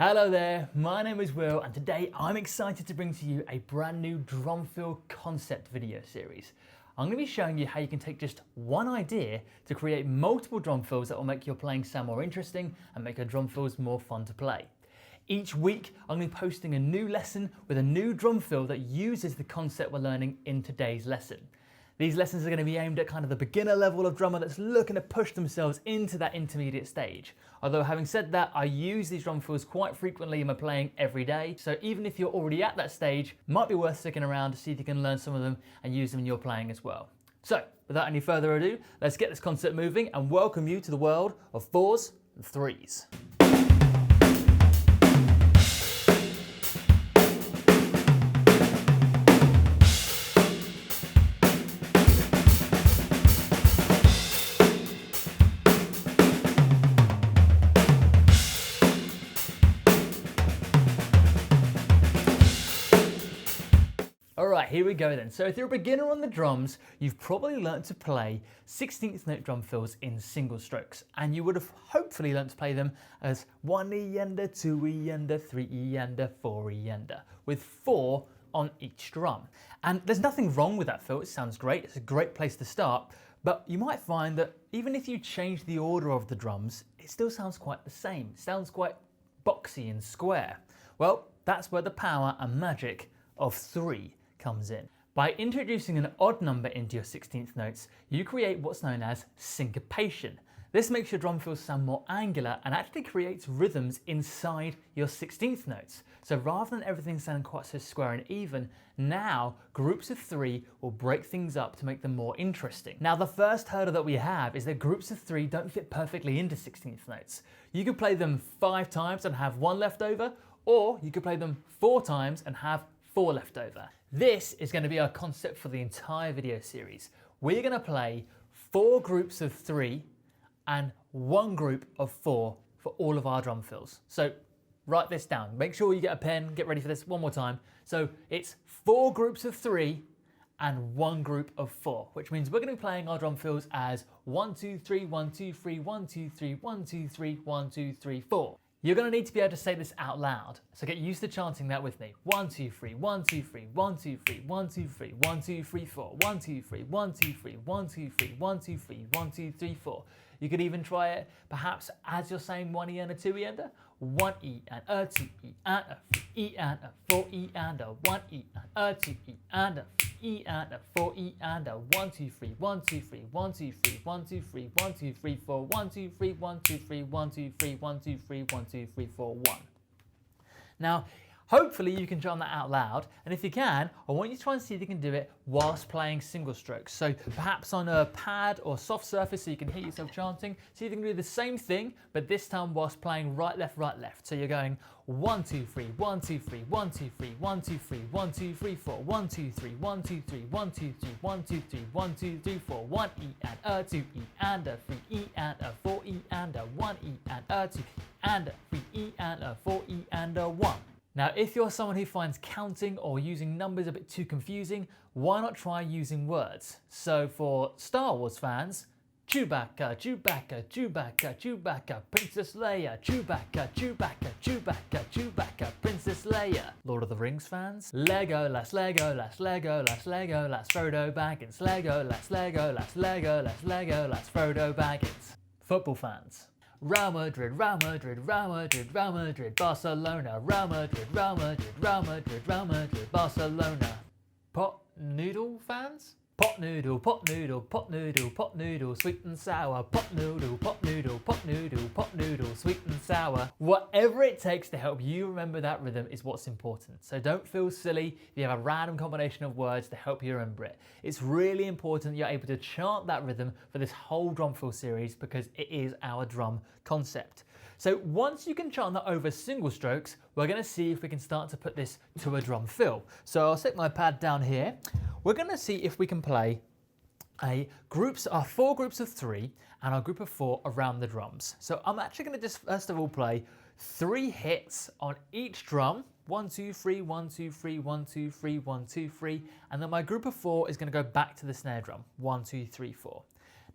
Hello there, my name is Will and today I'm excited to bring to you a brand new drum fill concept video series. I'm going to be showing you how you can take just one idea to create multiple drum fills that will make your playing sound more interesting and make your drum fills more fun to play. Each week I'm going to be posting a new lesson with a new drum fill that uses the concept we're learning in today's lesson. These lessons are going to be aimed at kind of the beginner level of drummer that's looking to push themselves into that intermediate stage. Although having said that, I use these drum fills quite frequently in my playing every day. So even if you're already at that stage, might be worth sticking around to see if you can learn some of them and use them in your playing as well. So without any further ado, let's get this concept moving and welcome you to the world of 4's and 3's. Alright, here we go then. So if you're a beginner on the drums, you've probably learnt to play 16th note drum fills in single strokes, and you would have hopefully learnt to play them as 1E ender, 2E ender, 3E ender, 4E ender, with 4 on each drum. And there's nothing wrong with that fill, it sounds great, it's a great place to start, but you might find that even if you change the order of the drums, it still sounds quite the same, it sounds quite boxy and square. Well, that's where the power and magic of 3 comes in. By introducing an odd number into your 16th notes, you create what's known as syncopation. This makes your drum fills sound more angular and actually creates rhythms inside your 16th notes. So rather than everything sounding quite so square and even, now groups of 3 will break things up to make them more interesting. Now the first hurdle that we have is that groups of 3 don't fit perfectly into 16th notes. You could play them 5 times and have 1 left over, or you could play them 4 times and have 4 left over. This is going to be our concept for the entire video series. We're going to play 4 groups of 3 and 1 group of 4 for all of our drum fills. So write this down. Make sure you get a pen, get ready for this one more time. So it's 4 groups of 3 and 1 group of 4, which means we're going to be playing our drum fills as 1, 2, 3, 1, 2, 3, 1, 2, 3, 1, 2, 3, 1, 2, 3, 4. You're going to need to be able to say this out loud, so get used to chanting that with me. 1, 2, 3, 1, 2, 3, 1, 2, 3, 1, 2, 3, 1, 2, 3, 4, 1, 2, 3, 1, 2, 3, 1, 2, 3, 1, 2, 3, 1, 2, 3, 4. You could even try it perhaps as you're saying 1E and a 2E ender. 1E and a 2E and a 3E and a 4E and a 1E and a 2E and a 3E and a 4E and a 1, 2, 3, 1, 2, 3, 1, 2, 3, 1, 2, 3, 1, 2, 3, 4, 1, 2, 3, 1, 2, 3, 1, 2, 3, 1, 2, 3, 1, 2, 3, 4, 1. Now, hopefully you can chant that out loud, and if you can, I want you to try and see if you can do it whilst playing single strokes. So perhaps on a pad or soft surface so you can hear yourself chanting. See if you can do the same thing, but this time whilst playing right, left, right, left. So you're going 1, 2, 3, 1, 2, 3, 1, 2, 3, 1, 2, 3, 1, 2, 3, 4, 1, 2, 3, 1, 2, 3, 1, 2, 3, 1, 2, 3, 1, 2, 3, 4, 1E and a 2E and a 3E and a 4E and a 1E and a 2E and a 3E and a 4E and a 1. Now, if you're someone who finds counting or using numbers a bit too confusing, why not try using words? So for Star Wars fans, Chewbacca, Chewbacca, Chewbacca, Chewbacca, Princess Leia, Chewbacca, Chewbacca, Chewbacca, Chewbacca, Princess Leia. Lord of the Rings fans, Legolas, Legolas, Legolas, Legolas, Frodo Baggins, Legolas, Legolas, Legolas, Legolas, Frodo Baggins. Football fans, Real Madrid, Real Madrid, Real Madrid, Real Madrid, Barcelona, Real Madrid, Real Madrid, Real Madrid, Real Madrid, Barcelona. Pot noodle fans? Pot noodle, pot noodle, pot noodle, pot noodle, sweet and sour. Pot noodle, pot noodle, pot noodle, pot noodle, sweet and sour. Whatever it takes to help you remember that rhythm is what's important. So don't feel silly if you have a random combination of words to help you remember it. It's really important you're able to chant that rhythm for this whole drum fill series because it is our drum concept. So once you can chant that over single strokes, we're going to see if we can start to put this to a drum fill. So I'll set my pad down here. We're going to see if we can play our 4 groups of 3 and our group of 4 around the drums. So I'm actually going to just first of all play 3 hits on each drum. 1, 2, 3, 1, 2, 3, 1, 2, 3, 1, 2, 3. And then my group of 4 is going to go back to the snare drum. 1, 2, 3, 4.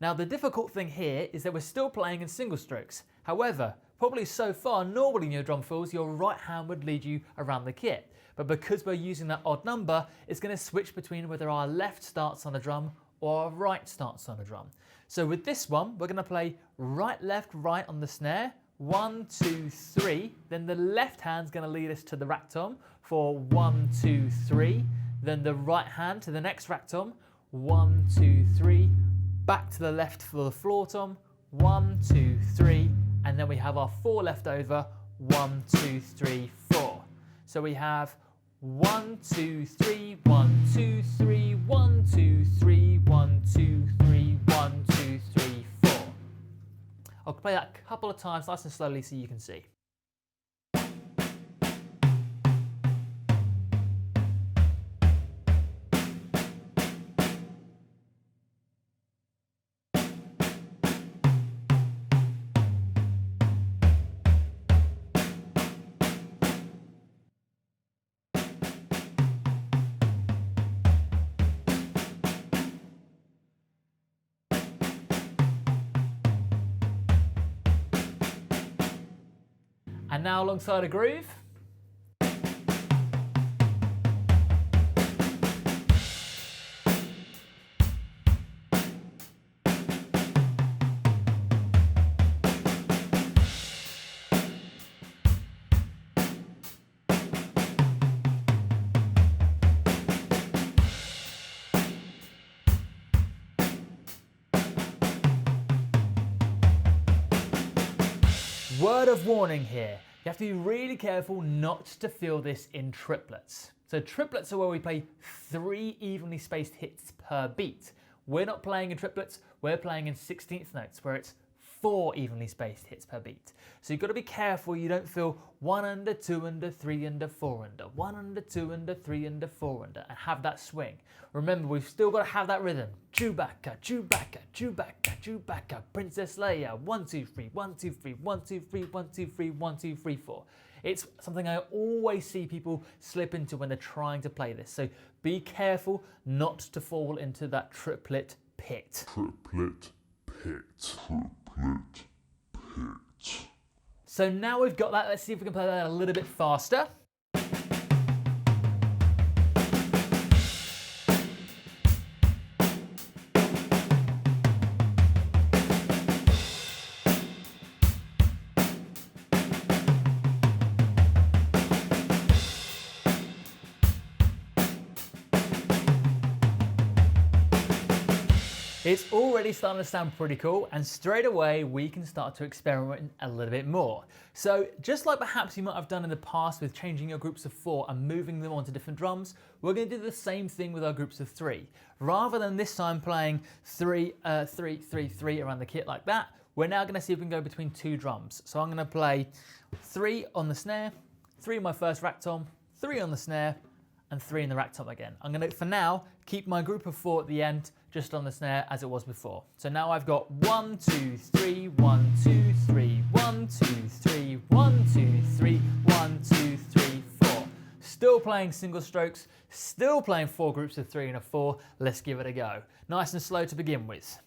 Now the difficult thing here is that we're still playing in single strokes. However, Probably so far, normally in your drum fills, your right hand would lead you around the kit. But because we're using that odd number, it's going to switch between whether our left starts on a drum or our right starts on a drum. So with this one, we're going to play right, left, right on the snare. 1, 2, 3. Then the left hand's going to lead us to the rack tom for 1, 2, 3. Then the right hand to the next rack tom. 1, 2, 3. Back to the left for the floor tom. 1, 2, 3. And then we have our 4 left over. 1, 2, 3, 4. So we have 1, 2, 3, 1, 2, 3, 1, 2, 3, 1, 2, 3, 1, 2, 3, 4. I'll play that a couple of times nice and slowly so you can see. And now alongside a groove. Word of warning here. You have to be really careful not to feel this in triplets. So triplets are where we play 3 evenly spaced hits per beat. We're not playing in triplets, we're playing in 16th notes where it's 4 evenly spaced hits per beat. So you've got to be careful you don't feel 1 under, 2 under, 3 under, 4 under, 1 under, 2 under, 3 under, 4 under, and have that swing. Remember, we've still got to have that rhythm. Chewbacca, Chewbacca, Chewbacca, Chewbacca, Princess Leia, 1, 2, 3, 1, 2, 3, 1, 2, 3, 1, 2, 3, 1, 2, 3, 4. It's something I always see people slip into when they're trying to play this. So be careful not to fall into that triplet pit. Triplet pit. Triplet pit. So now we've got that, let's see if we can play that a little bit faster. It's already starting to sound pretty cool, and straight away we can start to experiment a little bit more. So just like perhaps you might have done in the past with changing your groups of 4 and moving them onto different drums, we're going to do the same thing with our groups of 3. Rather than this time playing 3, 3, 3, 3 around the kit like that, we're now going to see if we can go between 2 drums. So I'm going to play 3 on the snare, 3 on my first rack tom, 3 on the snare, and 3 in the rack tom again. I'm going to, for now, keep my group of 4 at the end, just on the snare as it was before. So now I've got 1, 2, 3, 1, 2, 3, 1, 2, 3, 1, 2, 3, 1, 2, 3, 4. Still playing single strokes, still playing 4 groups of 3 and a 4. Let's give it a go. Nice and slow to begin with.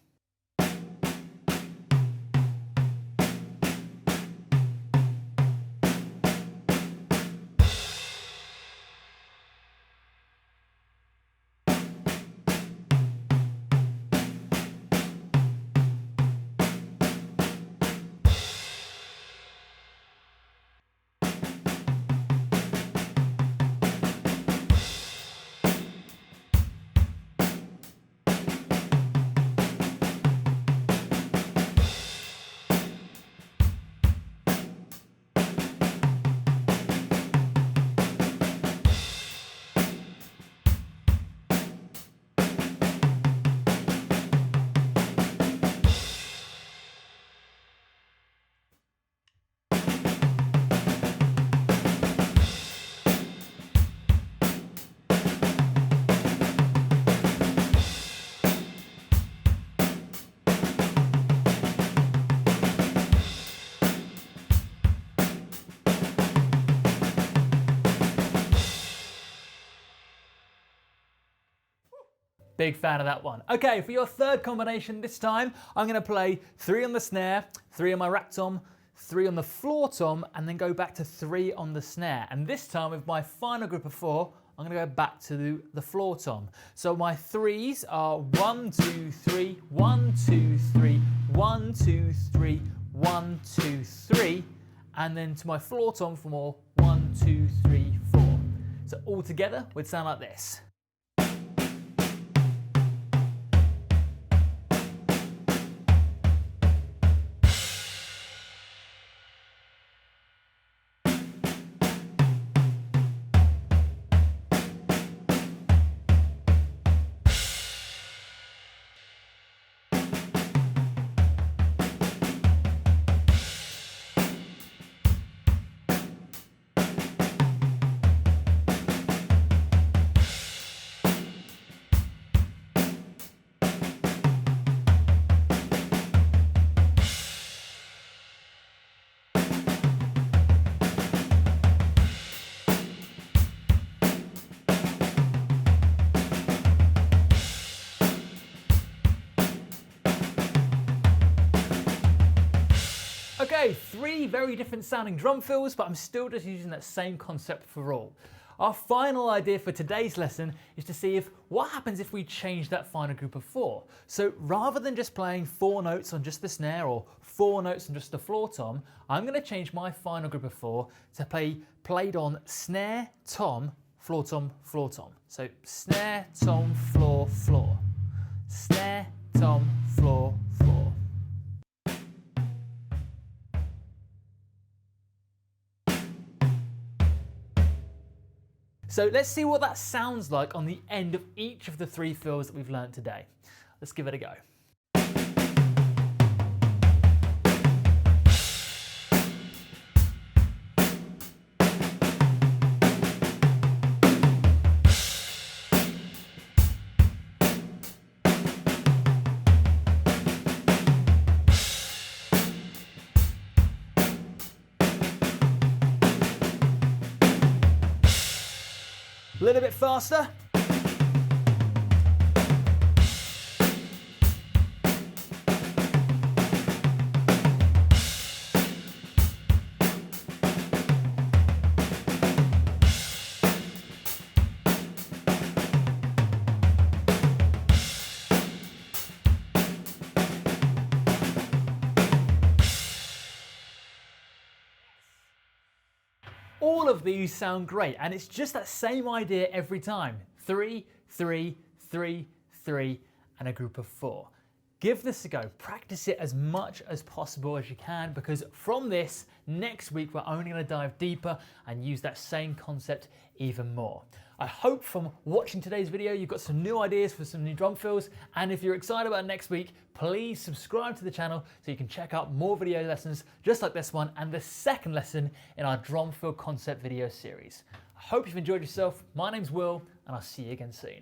Big fan of that one. Okay, for your third combination this time, I'm going to play 3 on the snare, 3 on my rack tom, 3 on the floor tom, and then go back to 3 on the snare. And this time with my final group of 4, I'm going to go back to the floor tom. So my 3's are 1, 2, 3, 1, 2, 3, 1, 2, 3, 1, 2, 3, and then to my floor tom for more 1, 2, 3, 4. So all together would sound like this. Okay, 3 very different sounding drum fills, but I'm still just using that same concept for all. Our final idea for today's lesson is to see what happens if we change that final group of 4. So rather than just playing 4 notes on just the snare or 4 notes on just the floor tom, I'm going to change my final group of 4 to played on snare, tom, floor tom, floor tom. So snare, tom, floor, floor. Snare, tom, floor, floor. So let's see what that sounds like on the end of each of the 3 fills that we've learned today. Let's give it a go. A little bit faster. All of these sound great, and it's just that same idea every time. 3, 3, 3, 3, and a group of 4. Give this a go. Practice it as much as possible as you can, because from this, next week we're only going to dive deeper and use that same concept even more. I hope from watching today's video you've got some new ideas for some new drum fills, and if you're excited about next week, please subscribe to the channel so you can check out more video lessons just like this one and the second lesson in our drum fill concept video series. I hope you've enjoyed yourself. My name's Will, and I'll see you again soon.